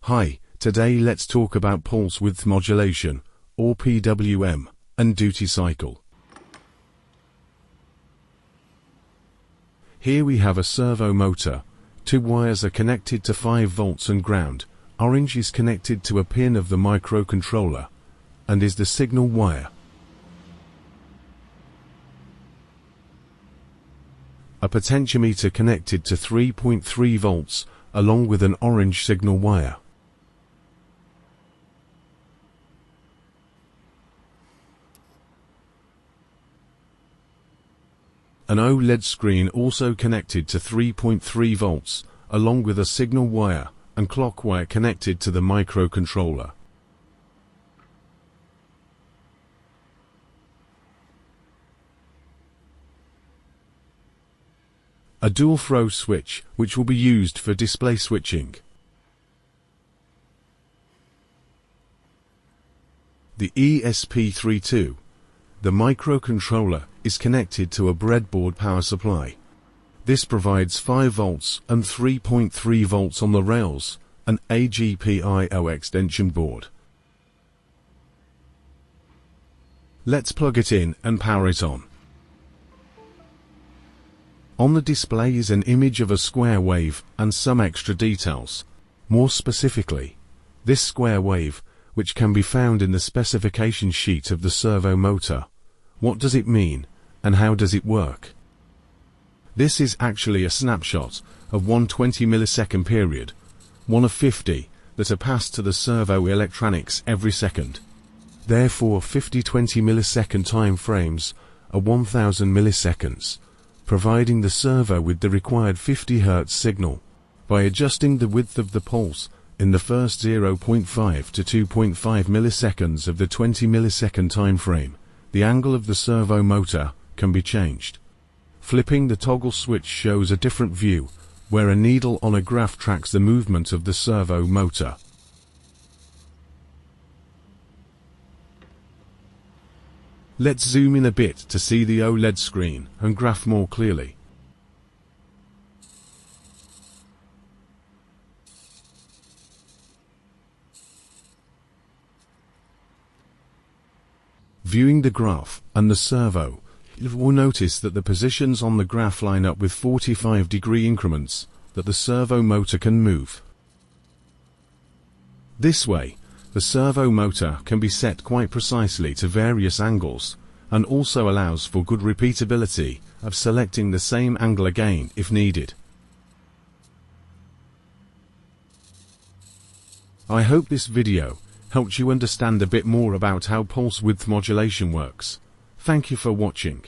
Hi, today let's talk about pulse width modulation, or PWM, and duty cycle. Here we have a servo motor. Two wires are connected to 5 volts and ground. Orange is connected to a pin of the microcontroller, and is the signal wire. A potentiometer connected to 3.3 volts, along with an orange signal wire. An OLED screen also connected to 3.3 volts, along with a signal wire and clock wire connected to the microcontroller. A dual throw switch, which will be used for display switching. The ESP32. The microcontroller is connected to a breadboard power supply. This provides 5 volts and 3.3 volts on the rails, an AGPIO extension board. Let's plug it in and power it on. On the display is an image of a square wave and some extra details. More specifically, this square wave, which can be found in the specification sheet of the servo motor. What does it mean, and how does it work? This is actually a snapshot of one 20 millisecond period, one of 50 that are passed to the servo electronics every second. Therefore 50 20 millisecond time frames are 1000 milliseconds, providing the servo with the required 50 Hz signal. By adjusting the width of the pulse in the first 0.5 to 2.5 milliseconds of the 20 millisecond time frame, the angle of the servo motor can be changed. Flipping the toggle switch shows a different view, where a needle on a graph tracks the movement of the servo motor. Let's zoom in a bit to see the OLED screen and graph more clearly. Viewing the graph and the servo, you will notice that the positions on the graph line up with 45-degree increments that the servo motor can move. This way, the servo motor can be set quite precisely to various angles, and also allows for good repeatability of selecting the same angle again if needed. I hope this video helped you understand a bit more about how pulse width modulation works. Thank you for watching.